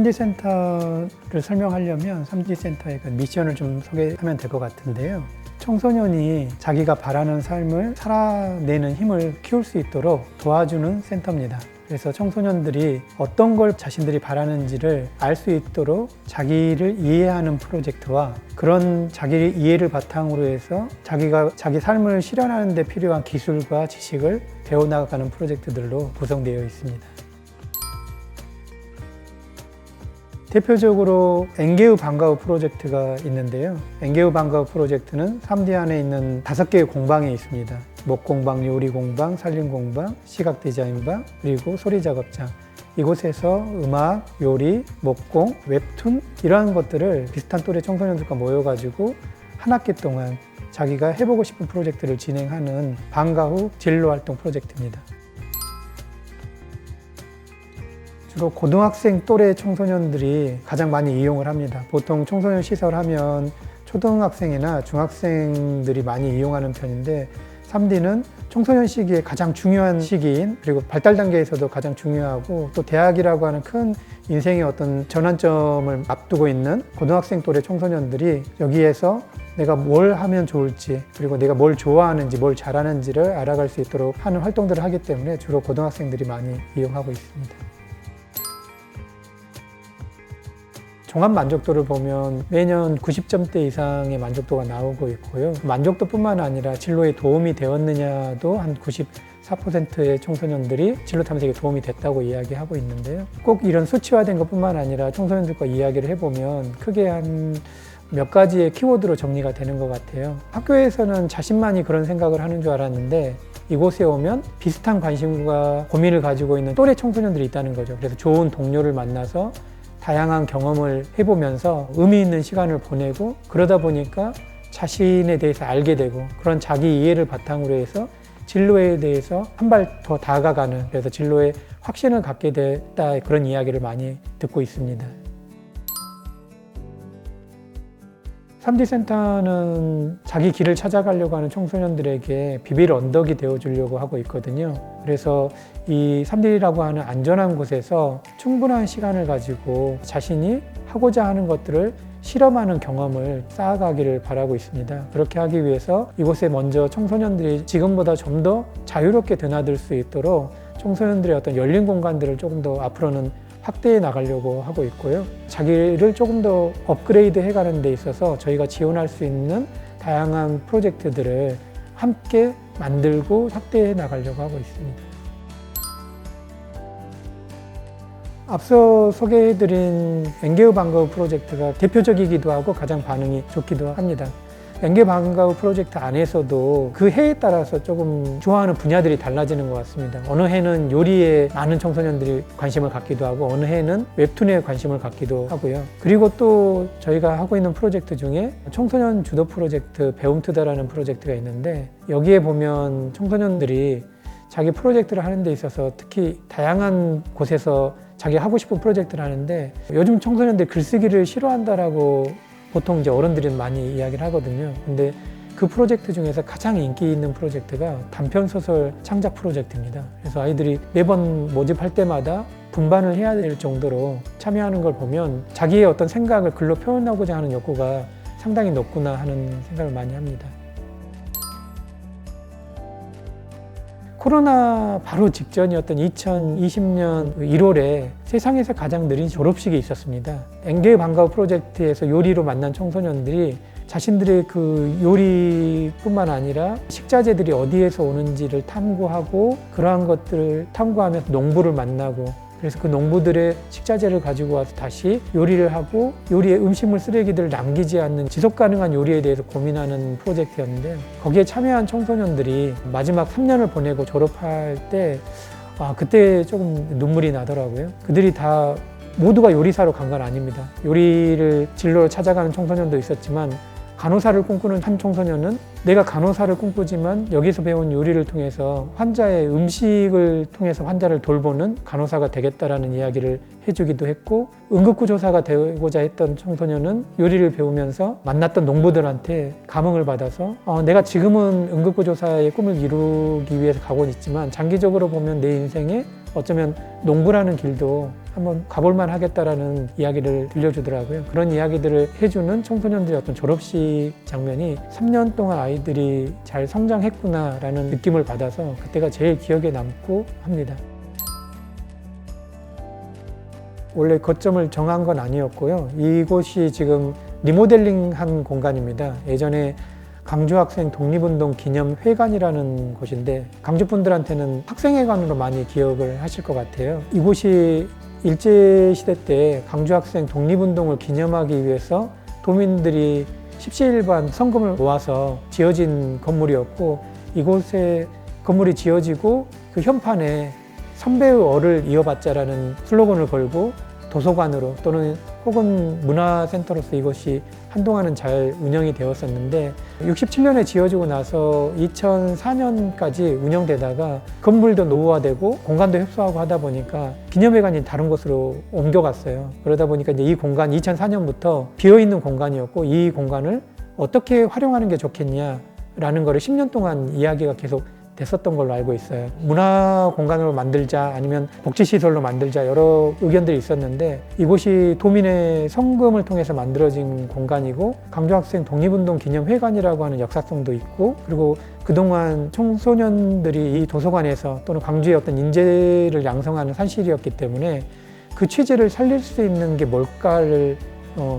3D 센터를 설명하려면 3D 센터의 그 미션을 좀 소개하면 될 것 같은데요. 청소년이 자기가 바라는 삶을 살아내는 힘을 키울 수 있도록 도와주는 센터입니다. 그래서 청소년들이 어떤 걸 자신들이 바라는지를 알 수 있도록 자기를 이해하는 프로젝트와 그런 자기 이해를 바탕으로 해서 자기가 자기 삶을 실현하는 데 필요한 기술과 지식을 배워나가는 프로젝트들로 구성되어 있습니다. 대표적으로 엔게우 방과후 프로젝트가 있는데요. 엔게우 방과후 프로젝트는 3D 안에 있는 5개의 공방이 있습니다. 목공방, 요리공방, 살림공방, 시각디자인방, 그리고 소리작업장. 이곳에서 음악, 요리, 목공, 웹툰 이러한 것들을 비슷한 또래 청소년들과 모여가지고 한 학기 동안 자기가 해보고 싶은 프로젝트를 진행하는 방과후 진로활동 프로젝트입니다. 주로 고등학생 또래 청소년들이 가장 많이 이용을 합니다. 보통 청소년 시설 하면 초등학생이나 중학생들이 많이 이용하는 편인데 3D는 청소년 시기에 가장 중요한 시기인 그리고 발달 단계에서도 가장 중요하고 또 대학이라고 하는 큰 인생의 어떤 전환점을 앞두고 있는 고등학생 또래 청소년들이 여기에서 내가 뭘 하면 좋을지 그리고 내가 뭘 좋아하는지 뭘 잘하는지를 알아갈 수 있도록 하는 활동들을 하기 때문에 주로 고등학생들이 많이 이용하고 있습니다. 종합 만족도를 보면 매년 90점대 이상의 만족도가 나오고 있고요. 만족도뿐만 아니라 진로에 도움이 되었느냐도 한 94%의 청소년들이 진로 탐색에 도움이 됐다고 이야기하고 있는데요. 꼭 이런 수치화된 것뿐만 아니라 청소년들과 이야기를 해보면 크게 한 몇 가지의 키워드로 정리가 되는 것 같아요. 학교에서는 자신만이 그런 생각을 하는 줄 알았는데 이곳에 오면 비슷한 관심과 고민을 가지고 있는 또래 청소년들이 있다는 거죠. 그래서 좋은 동료를 만나서 다양한 경험을 해보면서 의미 있는 시간을 보내고 그러다 보니까 자신에 대해서 알게 되고 그런 자기 이해를 바탕으로 해서 진로에 대해서 한 발 더 다가가는 그래서 진로에 확신을 갖게 됐다 그런 이야기를 많이 듣고 있습니다. 3D 센터는 자기 길을 찾아가려고 하는 청소년들에게 비빌 언덕이 되어주려고 하고 있거든요. 그래서 이 3D라고 하는 안전한 곳에서 충분한 시간을 가지고 자신이 하고자 하는 것들을 실험하는 경험을 쌓아가기를 바라고 있습니다. 그렇게 하기 위해서 이곳에 먼저 청소년들이 지금보다 좀 더 자유롭게 드나들 수 있도록 청소년들의 어떤 열린 공간들을 조금 더 앞으로는 확대해 나가려고 하고 있고요. 자기를 조금 더 업그레이드 해가는 데 있어서 저희가 지원할 수 있는 다양한 프로젝트들을 함께 만들고 확대해 나가려고 하고 있습니다. 앞서 소개해드린 엔게우 방과후 프로젝트가 대표적이기도 하고 가장 반응이 좋기도 합니다. 엔게우 방과후 프로젝트 안에서도 그 해에 따라서 조금 좋아하는 분야들이 달라지는 것 같습니다. 어느 해는 요리에 많은 청소년들이 관심을 갖기도 하고 어느 해는 웹툰에 관심을 갖기도 하고요. 그리고 또 저희가 하고 있는 프로젝트 중에 청소년 주도 프로젝트 배움투다라는 프로젝트가 있는데 여기에 보면 청소년들이 자기 프로젝트를 하는 데 있어서 특히 다양한 곳에서 자기 하고 싶은 프로젝트를 하는데 요즘 청소년들이 글쓰기를 싫어한다라고 보통 이제 어른들은 많이 이야기를 하거든요. 근데 그 프로젝트 중에서 가장 인기 있는 프로젝트가 단편소설 창작 프로젝트입니다. 그래서 아이들이 매번 모집할 때마다 분반을 해야 될 정도로 참여하는 걸 보면 자기의 어떤 생각을 글로 표현하고자 하는 욕구가 상당히 높구나 하는 생각을 많이 합니다. 코로나 바로 직전이었던 2020년 1월에 세상에서 가장 느린 졸업식이 있었습니다. 엔게우 방과후 프로젝트에서 요리로 만난 청소년들이 자신들의 그 요리뿐만 아니라 식자재들이 어디에서 오는지를 탐구하고 그러한 것들을 탐구하면서 농부를 만나고 그래서 그 농부들의 식자재를 가지고 와서 다시 요리를 하고 요리의 음식물 쓰레기들을 남기지 않는 지속 가능한 요리에 대해서 고민하는 프로젝트였는데 거기에 참여한 청소년들이 마지막 3년을 보내고 졸업할 때 그때 조금 눈물이 나더라고요. 그들이 다 모두가 요리사로 간 건 아닙니다. 요리를 진로로 찾아가는 청소년도 있었지만 간호사를 꿈꾸는 한 청소년은 내가 간호사를 꿈꾸지만 여기서 배운 요리를 통해서 환자의 음식을 통해서 환자를 돌보는 간호사가 되겠다라는 이야기를 해주기도 했고 응급구조사가 되고자 했던 청소년은 요리를 배우면서 만났던 농부들한테 감흥을 받아서 내가 지금은 응급구조사의 꿈을 이루기 위해서 가고 있지만 장기적으로 보면 내 인생에 어쩌면 농부라는 길도 한번 가볼만 하겠다라는 이야기를 들려주더라고요. 그런 이야기들을 해주는 청소년들의 어떤 졸업식 장면이 3년 동안 아이들이 잘 성장했구나라는 느낌을 받아서 그때가 제일 기억에 남고 합니다. 원래 거점을 정한 건 아니었고요. 이곳이 지금 리모델링한 공간입니다. 예전에 강주학생 독립운동 기념회관이라는 곳인데 강주 분들한테는 학생회관으로 많이 기억을 하실 것 같아요. 이곳이 일제시대 때 강주학생 독립운동을 기념하기 위해서 도민들이 십시일반 성금을 모아서 지어진 건물이었고, 이곳에 건물이 지어지고 그 현판에 선배의 얼을 이어받자라는 슬로건을 걸고 도서관으로 또는 혹은 문화센터로서 이곳이 한동안은 잘 운영이 되었었는데 67년에 지어지고 나서 2004년까지 운영되다가 건물도 노후화되고 공간도 협소하고 하다 보니까 기념회관이 다른 곳으로 옮겨갔어요. 그러다 보니까 이제 이 공간 2004년부터 비어있는 공간이었고, 이 공간을 어떻게 활용하는 게 좋겠냐라는 거를 10년 동안 이야기가 계속 됐었던 걸로 알고 있어요. 문화 공간으로 만들자 아니면 복지시설로 만들자 여러 의견들이 있었는데, 이곳이 도민의 성금을 통해서 만들어진 공간이고 강주학생 독립운동 기념회관이라고 하는 역사성도 있고, 그리고 그동안 청소년들이 이 도서관에서 또는 광주의 어떤 인재를 양성하는 산실이었기 때문에 그 취지를 살릴 수 있는 게 뭘까를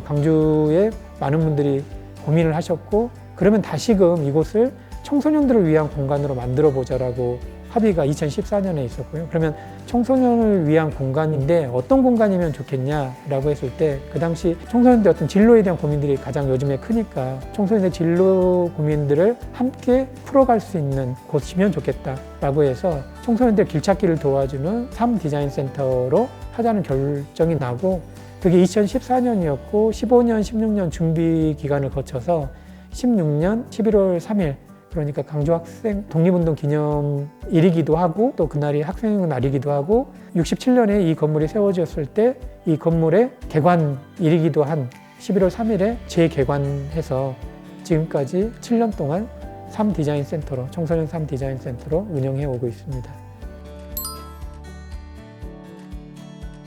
강주의 많은 분들이 고민을 하셨고, 그러면 다시금 이곳을 청소년들을 위한 공간으로 만들어 보자라고 합의가 2014년에 있었고요. 그러면 청소년을 위한 공간인데 어떤 공간이면 좋겠냐라고 했을 때, 그 당시 청소년들 어떤 진로에 대한 고민들이 가장 요즘에 크니까 청소년의 진로 고민들을 함께 풀어갈 수 있는 곳이면 좋겠다라고 해서 청소년들 길찾기를 도와주는 삶디자인센터로 하자는 결정이 나고, 그게 2014년이었고 15년, 16년 준비 기간을 거쳐서 16년 11월 3일, 그러니까 강주학생 독립운동 기념일이기도 하고 또 그날이 학생 날이기도 하고 67년에 이 건물이 세워졌을 때 이 건물의 개관일이기도 한 11월 3일에 재개관해서 지금까지 7년 동안 삶디자인센터로, 청소년 삶디자인센터로 운영해 오고 있습니다.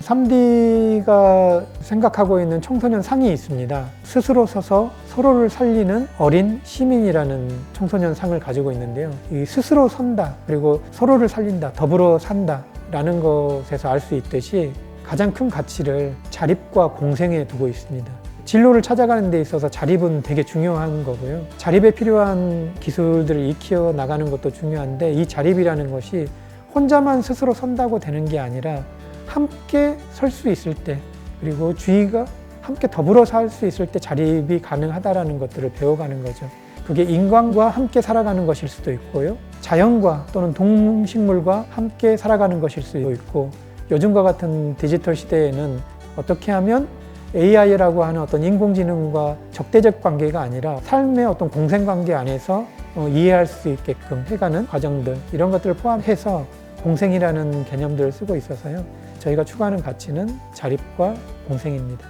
3D가 생각하고 있는 청소년 상이 있습니다. 스스로 서서 서로를 살리는 어린 시민이라는 청소년 상을 가지고 있는데요. 이 스스로 선다, 그리고 서로를 살린다, 더불어 산다 라는 것에서 알 수 있듯이 가장 큰 가치를 자립과 공생에 두고 있습니다. 진로를 찾아가는 데 있어서 자립은 되게 중요한 거고요. 자립에 필요한 기술들을 익혀 나가는 것도 중요한데, 이 자립이라는 것이 혼자만 스스로 선다고 되는 게 아니라 함께 설 수 있을 때, 그리고 주위가 함께 더불어 살 수 있을 때 자립이 가능하다는 것들을 배워가는 거죠. 그게 인간과 함께 살아가는 것일 수도 있고요. 자연과 또는 동식물과 함께 살아가는 것일 수도 있고, 요즘과 같은 디지털 시대에는 어떻게 하면 AI라고 하는 어떤 인공지능과 적대적 관계가 아니라 삶의 어떤 공생관계 안에서 이해할 수 있게끔 해가는 과정들, 이런 것들을 포함해서 공생이라는 개념들을 쓰고 있어서요. 저희가 추구하는 가치는 자립과 공생입니다.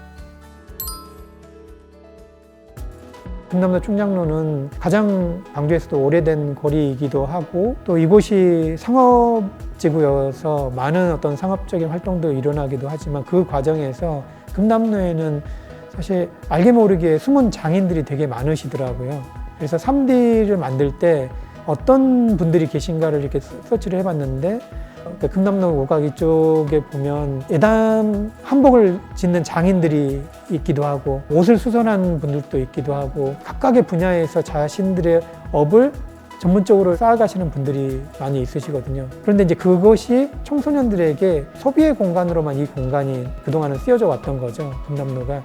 금남로 충장로는 가장 광주에서도 오래된 거리이기도 하고, 또 이곳이 상업지구여서 많은 어떤 상업적인 활동도 일어나기도 하지만, 그 과정에서 금남로에는 사실 알게 모르게 숨은 장인들이 되게 많으시더라고요. 그래서 3D를 만들 때 어떤 분들이 계신가를 이렇게 서치를 해봤는데, 금남로 오각 이쪽에 보면 예담 한복을 짓는 장인들이 있기도 하고, 옷을 수선하는 분들도 있기도 하고, 각각의 분야에서 자신들의 업을 전문적으로 쌓아가시는 분들이 많이 있으시거든요. 그런데 이제 그것이 청소년들에게 소비의 공간으로만 이 공간이 그동안은 쓰여져 왔던 거죠. 금남로가,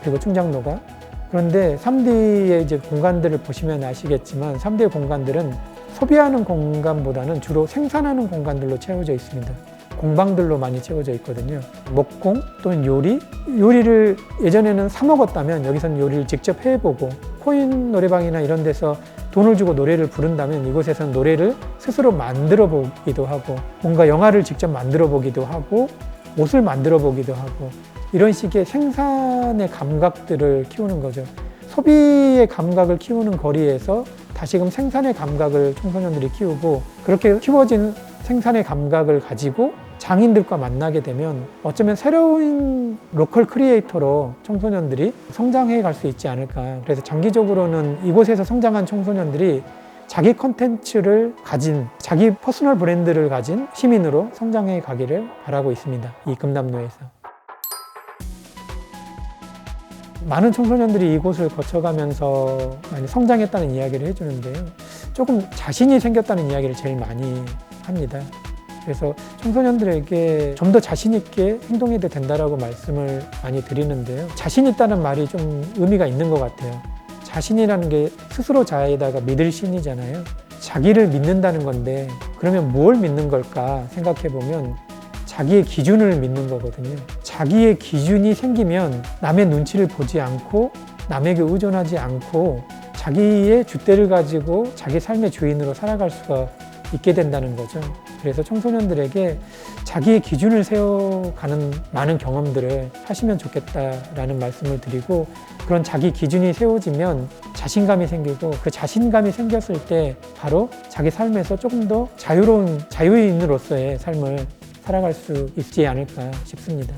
그리고 충장로가. 그런데 3D의 이제 공간들을 보시면 아시겠지만, 3D의 공간들은 소비하는 공간보다는 주로 생산하는 공간들로 채워져 있습니다. 공방들로 많이 채워져 있거든요. 목공 또는 요리를 예전에는 사 먹었다면 여기서는 요리를 직접 해보고, 코인 노래방이나 이런 데서 돈을 주고 노래를 부른다면 이곳에서는 노래를 스스로 만들어 보기도 하고, 뭔가 영화를 직접 만들어 보기도 하고, 옷을 만들어 보기도 하고, 이런 식의 생산의 감각들을 키우는 거죠. 소비의 감각을 키우는 거리에서 다시금 생산의 감각을 청소년들이 키우고, 그렇게 키워진 생산의 감각을 가지고 장인들과 만나게 되면 어쩌면 새로운 로컬 크리에이터로 청소년들이 성장해 갈 수 있지 않을까. 그래서 장기적으로는 이곳에서 성장한 청소년들이 자기 컨텐츠를 가진, 자기 퍼스널 브랜드를 가진 시민으로 성장해 가기를 바라고 있습니다. 이 금남로에서. 많은 청소년들이 이곳을 거쳐가면서 많이 성장했다는 이야기를 해주는데요. 조금 자신이 생겼다는 이야기를 제일 많이 합니다. 그래서 청소년들에게 좀 더 자신 있게 행동해도 된다라고 말씀을 많이 드리는데요. 자신 있다는 말이 좀 의미가 있는 것 같아요. 자신이라는 게 스스로 자에다가 믿을 신이잖아요. 자기를 믿는다는 건데 그러면 뭘 믿는 걸까 생각해 보면 자기의 기준을 믿는 거거든요. 자기의 기준이 생기면 남의 눈치를 보지 않고 남에게 의존하지 않고 자기의 줏대를 가지고 자기 삶의 주인으로 살아갈 수가 있게 된다는 거죠. 그래서 청소년들에게 자기의 기준을 세워가는 많은 경험들을 하시면 좋겠다라는 말씀을 드리고, 그런 자기 기준이 세워지면 자신감이 생기고, 그 자신감이 생겼을 때 바로 자기 삶에서 조금 더 자유로운 자유인으로서의 삶을 살아갈 수 있지 않을까 싶습니다.